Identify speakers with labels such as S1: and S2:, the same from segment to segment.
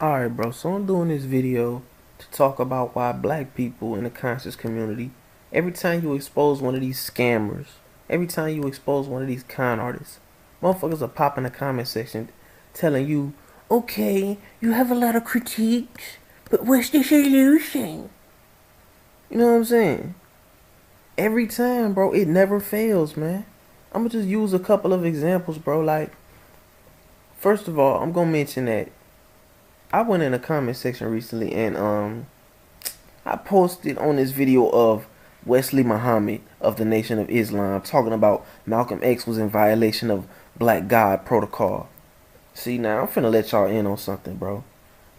S1: Alright, bro, so I'm doing this video to talk about why black people in the conscious community, every time you expose one of these scammers, every time you expose one of these con artists, motherfuckers are popping in the comment section telling you, okay, you have a lot of critiques, but what's the solution? You know what I'm saying? Every time, bro, it never fails, man. I'm gonna just use a couple of examples, bro. Like, first of all, I'm gonna mention that I went in the comment section recently and I posted on this video of Wesley Muhammad of the Nation of Islam talking about Malcolm X was in violation of Black God protocol. See, now I'm finna let y'all in on something, bro.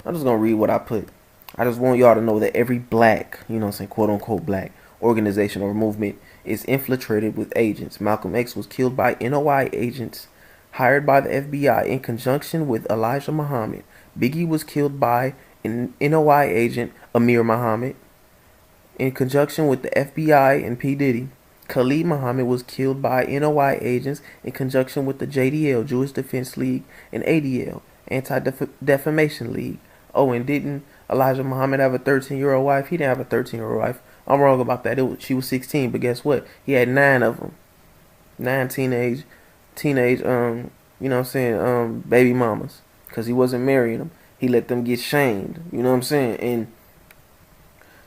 S1: I'm just gonna read what I put. I just want y'all to know that every black, you know what I'm saying, quote unquote black organization or movement is infiltrated with agents. Malcolm X was killed by NOI agents hired by the FBI in conjunction with Elijah Muhammad. Biggie was killed by an NOI agent, Amir Muhammad, in conjunction with the FBI and P. Diddy. Khalid Muhammad was killed by NOI agents in conjunction with the JDL, Jewish Defense League, and ADL, Anti-Defamation League. Oh, and didn't Elijah Muhammad have a 13-year-old wife? He didn't have a 13-year-old wife. I'm wrong about that. She was 16, but guess what? He had 9 of them. 9 teenage, you know what I'm saying, baby mamas. Because he wasn't marrying them. He let them get shamed. You know what I'm saying? And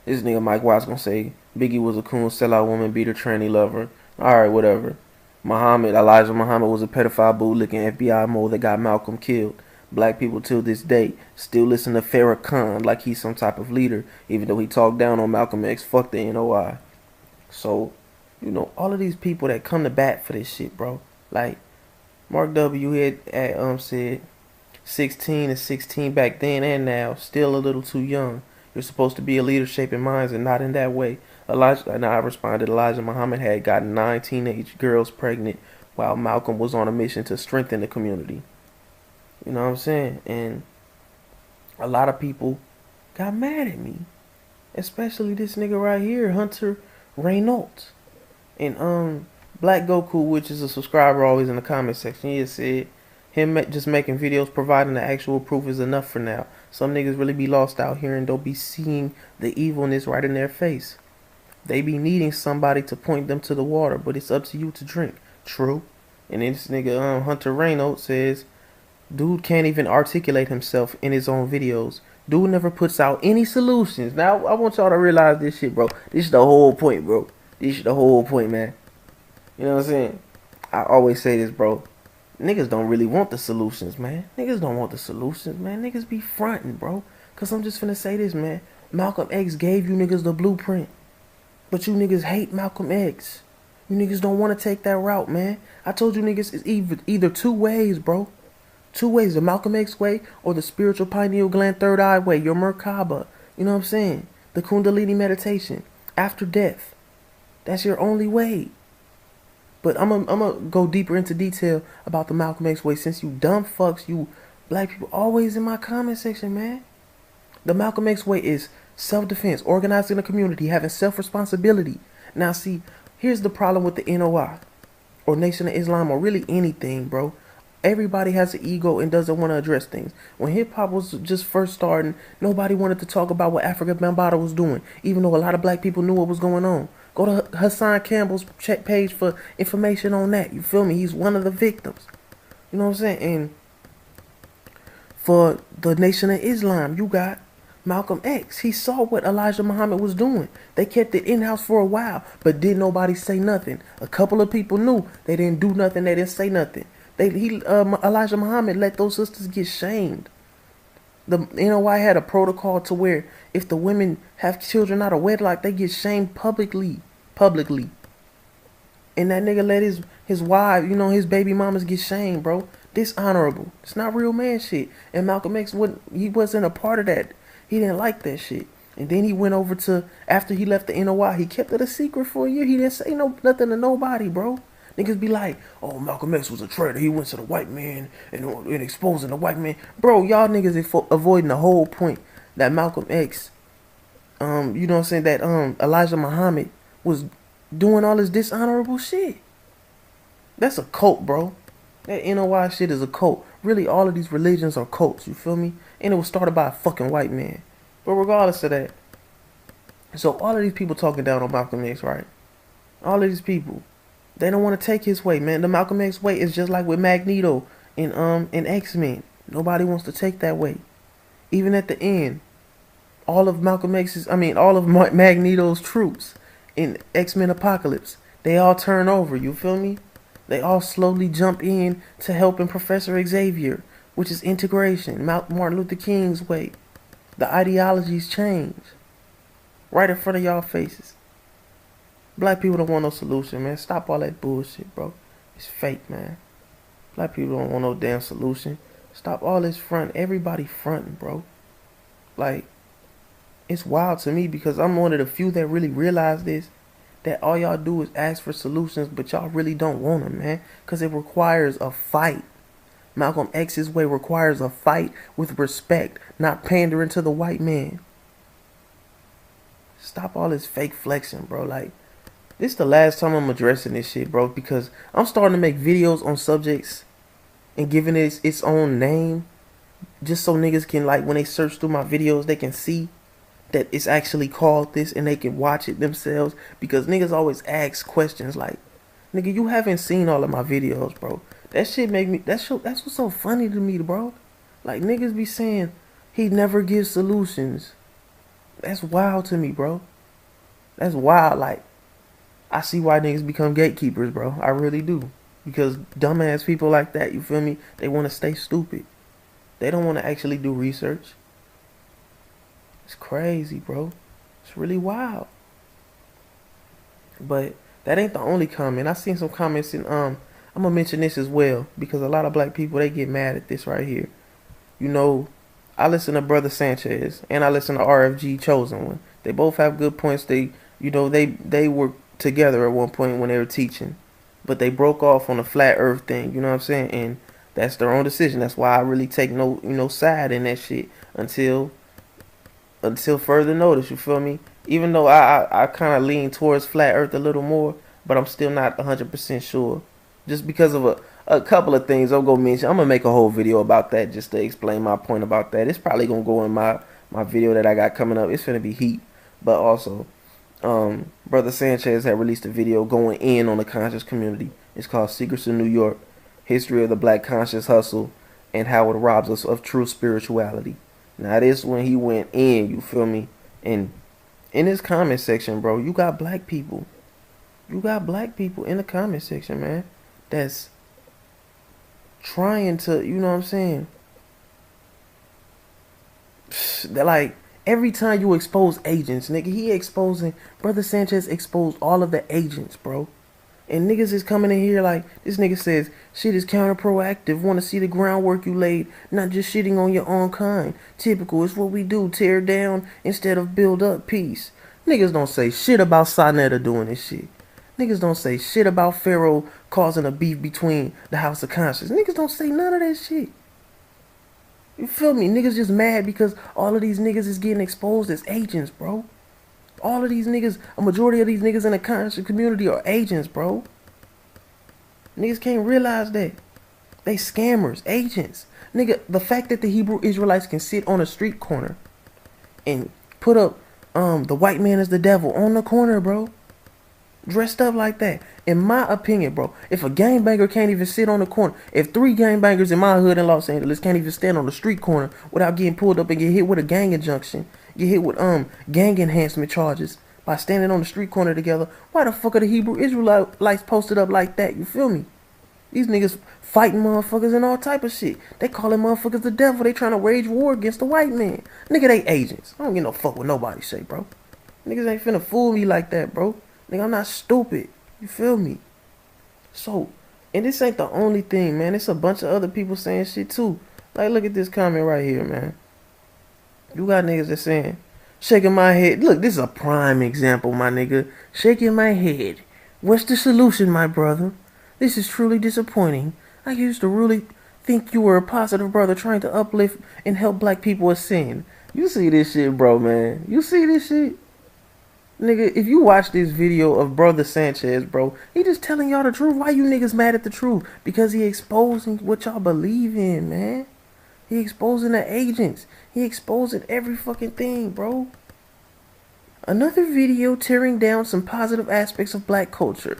S1: this nigga Mike Watts gonna say Biggie was a coon, sellout woman, beater, tranny lover. Alright, whatever. Elijah Muhammad was a pedophile, bootlicking FBI mole that got Malcolm killed. Black people till this day still listen to Farrakhan like he's some type of leader, even though he talked down on Malcolm X. Fuck the NOI. So, you know, all of these people that come to bat for this shit, bro. Like, Mark W. had said 16 is 16 back then and now, still a little too young. You're supposed to be a leader shaping minds and not in that way. And I responded, Elijah Muhammad had gotten 9 teenage girls pregnant while Malcolm was on a mission to strengthen the community. You know what I'm saying? And a lot of people got mad at me. Especially this nigga right here, Hunter Reynolds. And Black Goku, which is a subscriber always in the comment section, he said him just making videos providing the actual proof is enough for now. Some niggas really be lost out here and don't be seeing the evilness right in their face. They be needing somebody to point them to the water, but it's up to you to drink. True. And then this nigga Hunter Reynolds says, dude can't even articulate himself in his own videos. Dude never puts out any solutions. Now, I want y'all to realize this shit, bro. This is the whole point, bro. This is the whole point, man. You know what I'm saying? I always say this, bro. Niggas don't really want the solutions, man. Niggas don't want the solutions, man. Niggas be fronting, bro. Because I'm just finna say this, man. Malcolm X gave you niggas the blueprint. But you niggas hate Malcolm X. You niggas don't want to take that route, man. I told you niggas it's either 2 ways, bro. 2 ways, the Malcolm X way or the spiritual pineal gland third eye way, your Merkaba. You know what I'm saying? The Kundalini meditation. After death. That's your only way. But I'm gonna go deeper into detail about the Malcolm X way since you dumb fucks, you black people always in my comment section, man. The Malcolm X way is self-defense, organizing the community, having self-responsibility. Now see, here's the problem with the NOI or Nation of Islam or really anything, bro. Everybody has an ego and doesn't want to address things. When hip-hop was just first starting, nobody wanted to talk about what Africa Bambaataa was doing, even though a lot of black people knew what was going on. Go to Hassan Campbell's page for information on that. You feel me? He's one of the victims. You know what I'm saying? And for the Nation of Islam, you got Malcolm X. He saw what Elijah Muhammad was doing. They kept it in-house for a while, but didn't nobody say nothing. A couple of people knew. They didn't do nothing. They didn't say nothing. Elijah Muhammad let those sisters get shamed. The NOI had a protocol to where if the women have children out of wedlock, they get shamed publicly. And that nigga let his wife, you know, his baby mamas get shamed, bro. Dishonorable. It's not real man shit. And Malcolm X wasn't a part of that. He didn't like that shit. And then he went over to, after he left the NOI, he kept it a secret for a year. He didn't say nothing to nobody, bro. Niggas be like, oh, Malcolm X was a traitor. He went to the white man and exposing the white man. Bro, y'all niggas avoiding the whole point that Malcolm X, you know what I'm saying, that Elijah Muhammad was doing all this dishonorable shit. That's a cult, bro. That NOI shit is a cult. really all of these religions are cults, you feel me? And it was started by a fucking white man. But regardless of that, so all of these people talking down on Malcolm X, right? All of these people, they don't want to take his way, man. The Malcolm X way is just like with Magneto in X-Men. Nobody wants to take that way. Even at the end, all of Magneto's troops in X-Men Apocalypse, they all turn over, you feel me? They all slowly jump in to helping Professor Xavier, which is integration, Martin Luther King's way. The ideologies change right in front of y'all faces. Black people don't want no solution, man. Stop all that bullshit, bro. It's fake, man. Black people don't want no damn solution. Stop all this front. Everybody fronting, bro. Like, it's wild to me because I'm one of the few that really realize this. That all y'all do is ask for solutions, but y'all really don't want them, man. Because it requires a fight. Malcolm X's way requires a fight with respect, not pandering to the white man. Stop all this fake flexing, bro. Like, this is the last time I'm addressing this shit, bro. Because I'm starting to make videos on subjects and giving it its own name. Just so niggas can, like, when they search through my videos, they can see that it's actually called this and they can watch it themselves. Because niggas always ask questions like, nigga, you haven't seen all of my videos, bro. That shit make me, that's what's so funny to me, bro. Like, niggas be saying he never gives solutions. That's wild to me, bro. That's wild. Like, I see why niggas become gatekeepers, bro. I really do. Because dumbass people like that, you feel me? They want to stay stupid. They don't want to actually do research. It's crazy, bro. It's really wild. But that ain't the only comment. I seen some comments in I'm gonna mention this as well because a lot of black people, they get mad at this right here. You know, I listen to Brother Sanchez and I listen to RFG Chosen One. They both have good points. They were together at one point when they were teaching, but they broke off on the flat earth thing, you know what I'm saying? And that's their own decision. That's why I really take no side in that shit until further notice, you feel me? Even though I kind of lean towards flat earth a little more, but I'm still not 100% sure. Just because of a couple of things I'm going to mention. I'm going to make a whole video about that just to explain my point about that. It's probably going to go in my video that I got coming up. It's going to be heat. But also, Brother Sanchez had released a video going in on the conscious community. It's called Secrets of New York, History of the Black Conscious Hustle, and How It Robs Us of True Spirituality. Now, this when he went in, you feel me? And in his comment section, bro, you got black people. You got black people in the comment section, man, that's trying to, you know what I'm saying? They're like, every time you expose agents, nigga, Brother Sanchez exposed all of the agents, bro. And niggas is coming in here like, this nigga says, shit is counter-proactive, want to see the groundwork you laid, not just shitting on your own kind. Typical, it's what we do, tear down instead of build up peace. Niggas don't say shit about Sonetta doing this shit. Niggas don't say shit about Pharaoh causing a beef between the House of Conscience. Niggas don't say none of that shit. You feel me? Niggas just mad because all of these niggas is getting exposed as agents, bro. All of these niggas, a majority of these niggas in the conscious community are agents, bro. Niggas can't realize that. They scammers, agents. Nigga, the fact that the Hebrew Israelites can sit on a street corner and put up the white man is the devil on the corner, bro. Dressed up like that. In my opinion, bro, if a gangbanger can't even sit on the corner, if 3 gangbangers in my hood in Los Angeles can't even stand on the street corner without getting pulled up and get hit with a gang injunction, get hit with gang enhancement charges by standing on the street corner together, why the fuck are the Hebrew Israelites posted up like that? You feel me? These niggas fighting motherfuckers and all type of shit. They calling motherfuckers the devil. They trying to wage war against the white man. Nigga, they agents. I don't give no fuck what nobody say, bro. Niggas ain't finna fool me like that, bro. Nigga, I'm not stupid. You feel me? So, and this ain't the only thing, man. It's a bunch of other people saying shit too. Like, look at this comment right here, man. You got niggas that saying, shaking my head. Look, this is a prime example, my nigga. Shaking my head. What's the solution, my brother? This is truly disappointing. I used to really think you were a positive brother trying to uplift and help black people ascend. You see this shit, bro, man. You see this shit? Nigga, if you watch this video of Brother Sanchez, bro, he just telling y'all the truth. Why you niggas mad at the truth? Because he exposing what y'all believe in, man. He exposing the agents. He exposing every fucking thing, bro. Another video tearing down some positive aspects of black culture.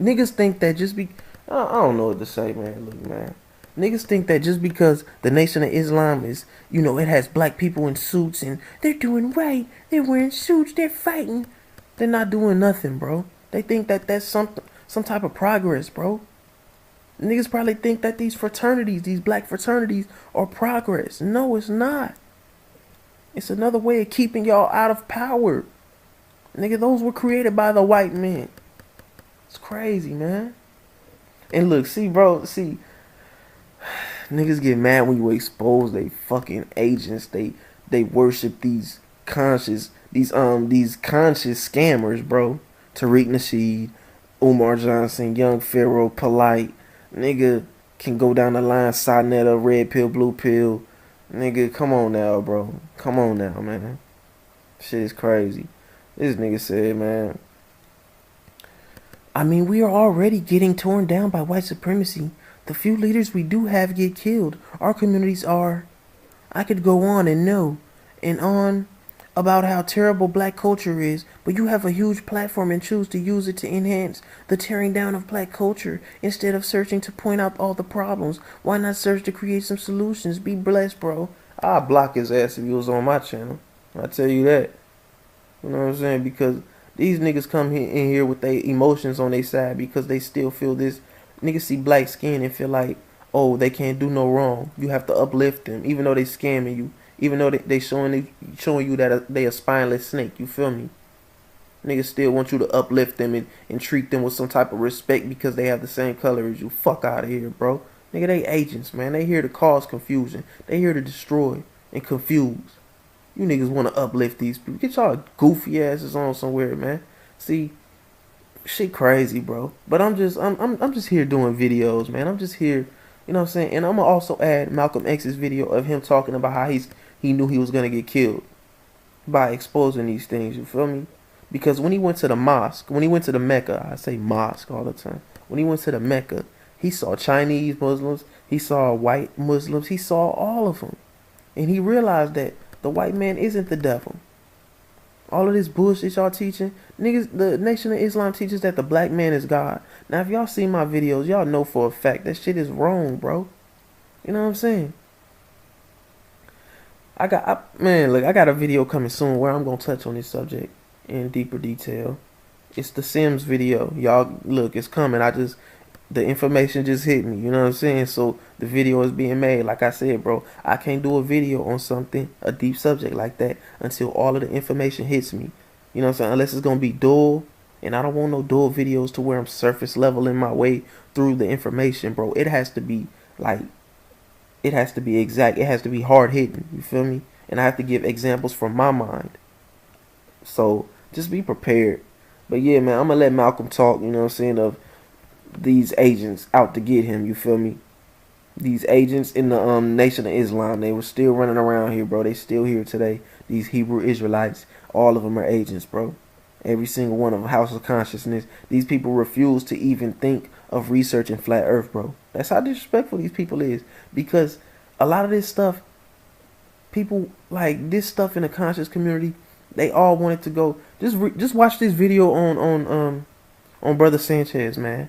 S1: Niggas think that just be... I don't know what to say, man. Look, man. Niggas think that just because the Nation of Islam is, you know, it has black people in suits and they're doing right. They're wearing suits. They're fighting. They're not doing nothing, bro. They think that that's some type of progress, bro. Niggas probably think that these fraternities, these black fraternities, are progress. No, it's not. It's another way of keeping y'all out of power. Nigga, those were created by the white men. It's crazy, man. And look, see, bro, see, niggas get mad when you expose they fucking agents. They worship these conscious scammers, bro. Tariq Nasheed, Umar Johnson, Young Pharaoh, Polite. Nigga can go down the line, Sonetta, Red Pill, Blue Pill. Nigga, come on now, bro. Come on now, man. Shit is crazy. This nigga said, man, I mean, we are already getting torn down by white supremacy. The few leaders we do have get killed. Our communities are... I could go on and on about how terrible black culture is, but you have a huge platform and choose to use it to enhance the tearing down of black culture instead of searching to point out all the problems. Why not search to create some solutions? Be blessed, bro. I'll block his ass if he was on my channel. I tell you that. You know what I'm saying? Because these niggas come in here with their emotions on their side because they still feel this. Niggas see black skin and feel like, oh, they can't do no wrong. You have to uplift them, even though they scamming you. Even though they showing you that they a spineless snake. You feel me? Niggas still want you to uplift them and treat them with some type of respect because they have the same color as you. Fuck out of here, bro. Nigga, they agents, man. They here to cause confusion. They here to destroy and confuse. You niggas want to uplift these people. Get y'all goofy asses on somewhere, man. See, shit crazy, bro. But I'm just here doing videos, man. I'm just here, you know what I'm saying? And I'm gonna also add Malcolm X's video of him talking about how he knew he was gonna get killed by exposing these things. You feel me? Because when he went to the mosque, when he went to the Mecca, I say mosque all the time. When he went to the Mecca, he saw Chinese Muslims, he saw white Muslims, he saw all of them, and he realized that the white man isn't the devil. All of this bullshit y'all teaching, niggas, the Nation of Islam teaches that the black man is God. Now, if y'all see my videos, y'all know for a fact that shit is wrong, bro. You know what I'm saying? Man, look, I got a video coming soon where I'm gonna touch on this subject in deeper detail. It's the Sims video. Y'all, look, it's coming. The information just hit me, you know what I'm saying? So the video is being made. Like I said, bro, I can't do a video on something, a deep subject like that, until all of the information hits me. You know what I'm saying? Unless it's going to be dull, and I don't want no dull videos to where I'm surface leveling my way through the information, bro. It has to be, like, it has to be exact. It has to be hard hitting, you feel me? And I have to give examples from my mind. So just be prepared. But yeah, man, I'm going to let Malcolm talk, you know what I'm saying, of these agents out to get him, you feel me? These agents in the Nation of Islam, they were still running around here, bro. They still here today. These Hebrew Israelites, all of them are agents, bro. Every single one of them, House of Consciousness. These people refuse to even think of researching flat earth, bro. That's how disrespectful these people is. Because a lot of this stuff, people like this stuff in the conscious community, they all wanted to go. Just watch this video on Brother Sanchez, man.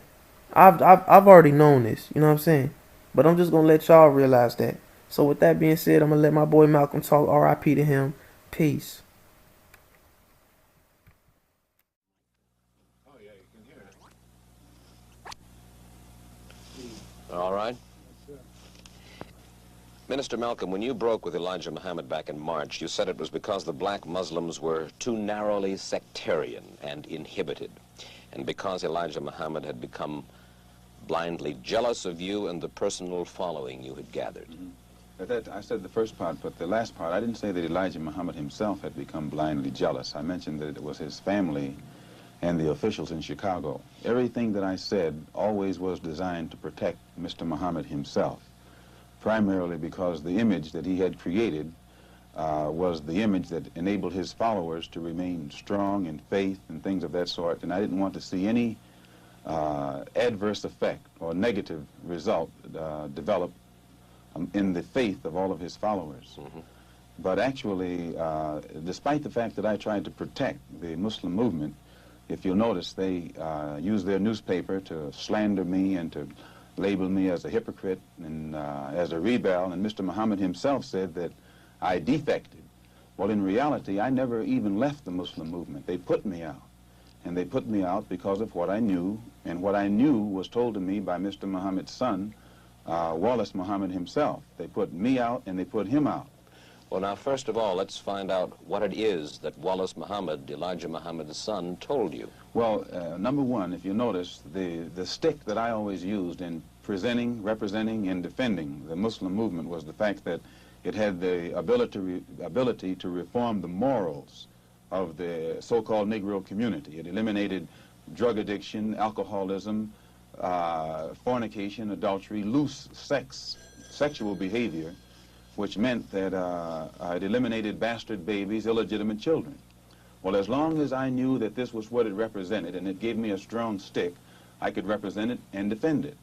S1: I've already known this, you know what I'm saying? But I'm just gonna let y'all realize that. So with that being said, I'm gonna let my boy Malcolm talk. R.I.P. to him. Peace.
S2: Oh yeah, you can hear it. All right. Yes, Minister Malcolm, when you broke with Elijah Muhammad back in March, you said it was because the black Muslims were too narrowly sectarian and inhibited, and because Elijah Muhammad had become blindly jealous of you and the personal following you had gathered.
S3: But I said the first part, but the last part, I didn't say that Elijah Muhammad himself had become blindly jealous. I mentioned that it was his family and the officials in Chicago. Everything that I said always was designed to protect Mr. Muhammad himself, primarily because the image that he had created was the image that enabled his followers to remain strong in faith and things of that sort, and I didn't want to see any adverse effect or negative result develop in the faith of all of his followers.
S2: Mm-hmm.
S3: But actually, despite the fact that I tried to protect the Muslim movement, if you'll notice, they used their newspaper to slander me and to label me as a hypocrite and as a rebel, and Mr. Muhammad himself said that I defected. Well, in reality, I never even left the Muslim movement. They put me out, and they put me out because of what I knew, and what I knew was told to me by Mr. Muhammad's son, Wallace Muhammad himself. They put me out, and they put him out.
S2: Well, now, first of all, let's find out what it is that Wallace Muhammad, Elijah Muhammad's son, told you.
S3: Well, number one, if you notice, the stick that I always used in presenting, representing, and defending the Muslim movement was the fact that it had the ability to reform the morals of the so-called Negro community. It eliminated drug addiction, alcoholism, fornication, adultery, loose sexual behavior, which meant that it eliminated bastard babies, illegitimate children. Well, as long as I knew that this was what it represented, and it gave me a strong stick, I could represent it and defend it.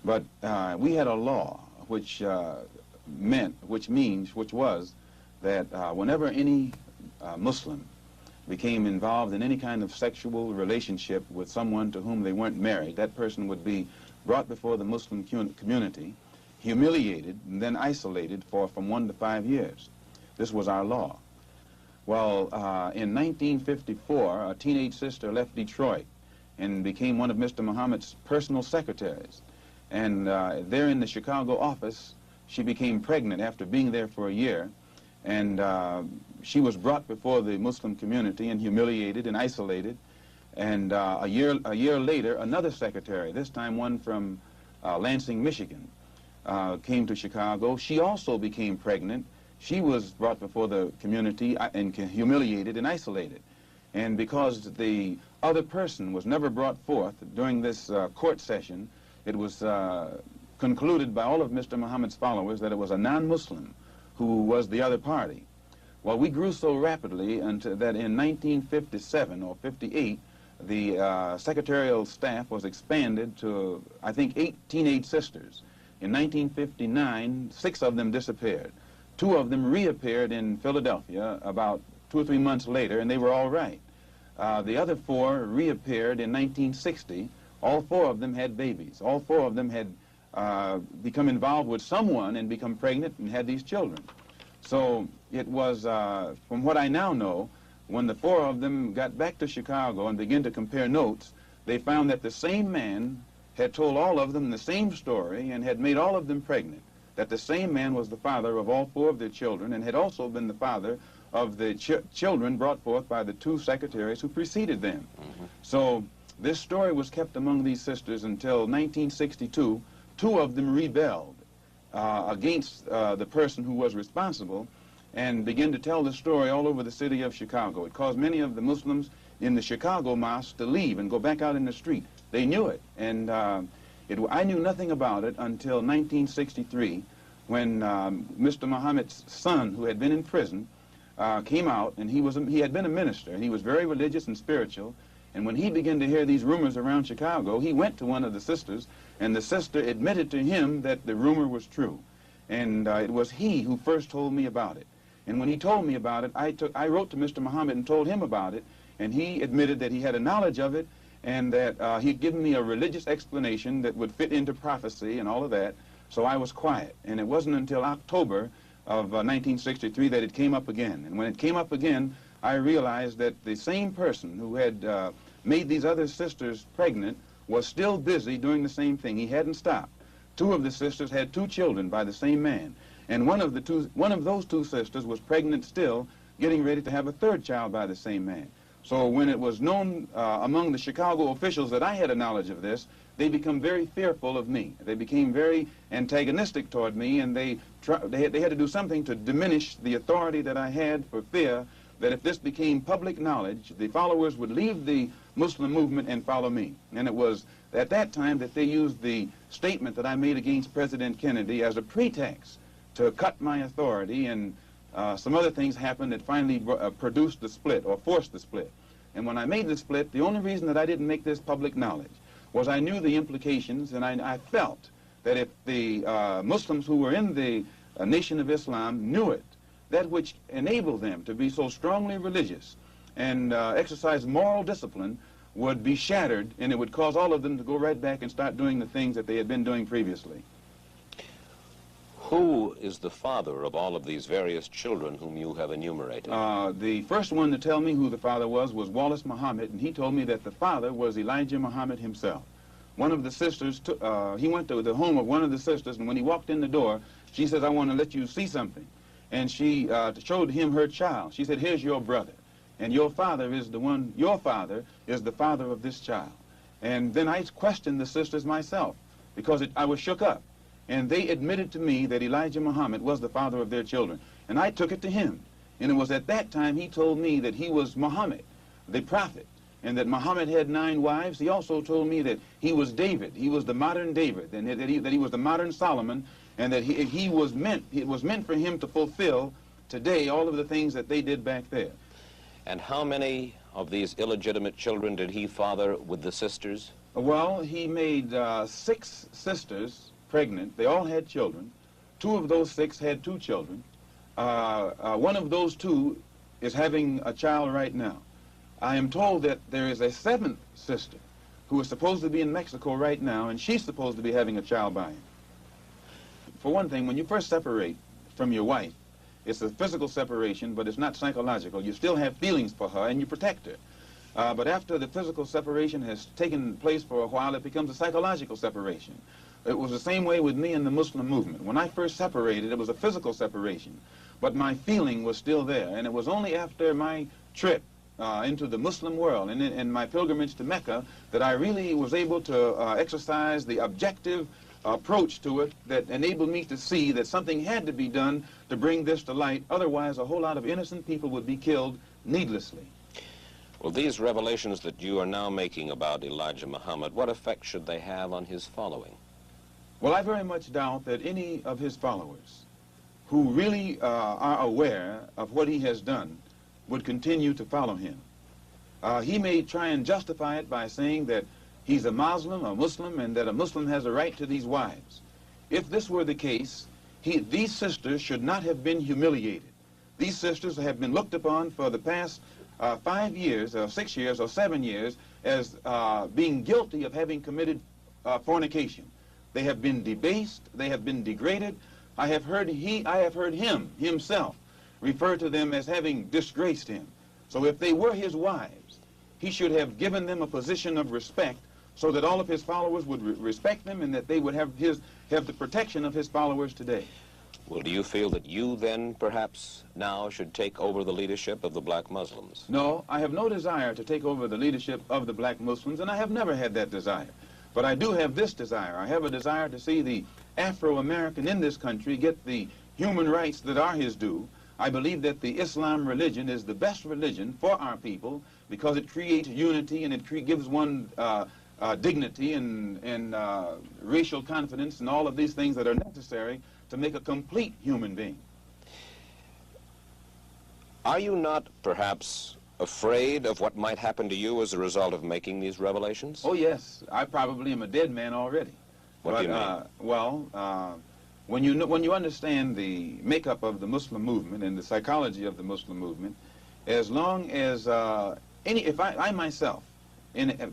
S3: But we had a law which was that whenever any Muslim became involved in any kind of sexual relationship with someone to whom they weren't married, that person would be brought before the Muslim community, humiliated, and then isolated for from 1 to 5 years. This was our law. Well, in 1954, a teenage sister left Detroit and became one of Mr. Muhammad's personal secretaries. And there in the Chicago office, she became pregnant after being there for a year. And she was brought before the Muslim community and humiliated and isolated. And a year later, another secretary, this time one from Lansing, Michigan, came to Chicago. She also became pregnant. She was brought before the community and humiliated and isolated. And because the other person was never brought forth during this court session, it was concluded by all of Mr. Muhammad's followers that it was a non-Muslim who was the other party. Well, we grew so rapidly until that in 1957 or 58, the secretarial staff was expanded to, I think, 8 teenage sisters. In 1959, 6 of them disappeared. 2 of them reappeared in Philadelphia about 2 or 3 months later, and they were all right. The other 4 reappeared in 1960. All 4 of them had babies. All 4 of them had become involved with someone and become pregnant and had these children. So it was, from what I now know, when the 4 of them got back to Chicago and began to compare notes, they found that the same man had told all of them the same story and had made all of them pregnant, that the same man was the father of all 4 of their children and had also been the father of the children brought forth by the 2 secretaries who preceded them. Mm-hmm. So this story was kept among these sisters until 1962. 2 of them rebelled against the person who was responsible and began to tell the story all over the city of Chicago. It caused many of the Muslims in the Chicago mosque to leave and go back out in the street. They knew it, and I knew nothing about it until 1963 when Mr. Muhammad's son, who had been in prison, came out, and he had been a minister, and he was very religious and spiritual. And when he began to hear these rumors around Chicago, he went to one of the sisters, and the sister admitted to him that the rumor was true. And it was he who first told me about it. And when he told me about it, I wrote to Mr. Muhammad and told him about it, and he admitted that he had a knowledge of it, and that he'd given me a religious explanation that would fit into prophecy and all of that. So I was quiet. And it wasn't until October of 1963 that it came up again. And when it came up again, I realized that the same person who had made these other sisters pregnant was still busy doing the same thing. He hadn't stopped. 2 of the sisters had 2 children by the same man. And one of those 2 sisters was pregnant still, getting ready to have a 3rd child by the same man. So when it was known among the Chicago officials that I had a knowledge of this, they became very fearful of me. They became very antagonistic toward me, and they had to do something to diminish the authority that I had, for fear that if this became public knowledge, the followers would leave the Muslim movement and follow me. And it was at that time that they used the statement that I made against President Kennedy as a pretext to cut my authority and Some other things happened that finally produced the split or forced the split. And when I made the split, the only reason that I didn't make this public knowledge was I knew the implications, and I felt that if the Muslims who were in the Nation of Islam knew it, that which enabled them to be so strongly religious and exercise moral discipline would be shattered, and it would cause all of them to go right back and start doing the things that they had been doing previously.
S2: Who is the father of all of these various children whom you have enumerated?
S3: The first one to tell me who the father was Wallace Muhammad, and he told me that the father was Elijah Muhammad himself. One of the sisters, he went to the home of one of the sisters, and when he walked in the door, she says, "I want to let you see something." And she showed him her child. She said, "Here's your brother, and your father is the one, your father is the father of this child." And then I questioned the sisters myself, because I was shook up. And they admitted to me that Elijah Muhammad was the father of their children. And I took it to him. And it was at that time he told me that he was Muhammad, the prophet, and that Muhammad had 9 wives. He also told me that he was David. He was the modern David, and that he was the modern Solomon, and that it was meant for him to fulfill today all of the things that they did back there.
S2: And how many of these illegitimate children did he father with the sisters?
S3: Well, he made 6 sisters pregnant. They all had children. 2 of those 6 had 2 children. One of those 2 is having a child right now. I am told that there is a 7th sister who is supposed to be in Mexico right now, and she's supposed to be having a child by him. For one thing, when you first separate from your wife, it's a physical separation, but it's not psychological. You still have feelings for her, and you protect her. But after the physical separation has taken place for a while, it becomes a psychological separation. It was the same way with me in the Muslim movement. When I first separated, it was a physical separation, but my feeling was still there. And it was only after my trip into the Muslim world and my pilgrimage to Mecca that I really was able to exercise the objective approach to it that enabled me to see that something had to be done to bring this to light. Otherwise, a whole lot of innocent people would be killed needlessly.
S2: Well, these revelations that you are now making about Elijah Muhammad, what effect should they have on his following?
S3: Well, I very much doubt that any of his followers who really are aware of what he has done would continue to follow him. He may try and justify it by saying that he's a Muslim, and that a Muslim has a right to these wives. If this were the case, these sisters should not have been humiliated. These sisters have been looked upon for the past 5 years, or 6 years, or 7 years as being guilty of having committed fornication. They have been debased. They have been degraded. I have heard him himself refer to them as having disgraced him. So if they were his wives, he should have given them a position of respect so that all of his followers would respect them and that they would have the protection of his followers today.
S2: Well, do you feel that you then perhaps now should take over the leadership of the black Muslims?
S3: No, I have no desire to take over the leadership of the black Muslims, and I have never had that desire. But I do have this desire. I have a desire to see the Afro-American in this country get the human rights that are his due. I believe that the Islam religion is the best religion for our people because it creates unity and it gives one dignity and racial confidence and all of these things that are necessary to make a complete human being.
S2: Are you not perhaps afraid of what might happen to you as a result of making these revelations?
S3: Oh, yes. I probably am a dead man already.
S2: What do you mean?
S3: Well, when you understand the makeup of the Muslim movement and the psychology of the Muslim movement, as long as if I myself,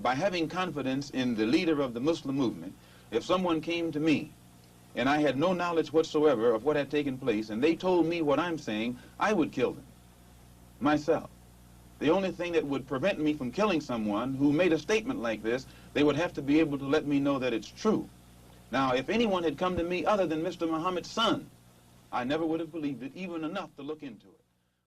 S3: by having confidence in the leader of the Muslim movement, if someone came to me and I had no knowledge whatsoever of what had taken place and they told me what I'm saying, I would kill them myself. The only thing that would prevent me from killing someone who made a statement like this, they would have to be able to let me know that it's true. Now, if anyone had come to me other than Mr. Muhammad's son, I never would have believed it, even enough to look into it.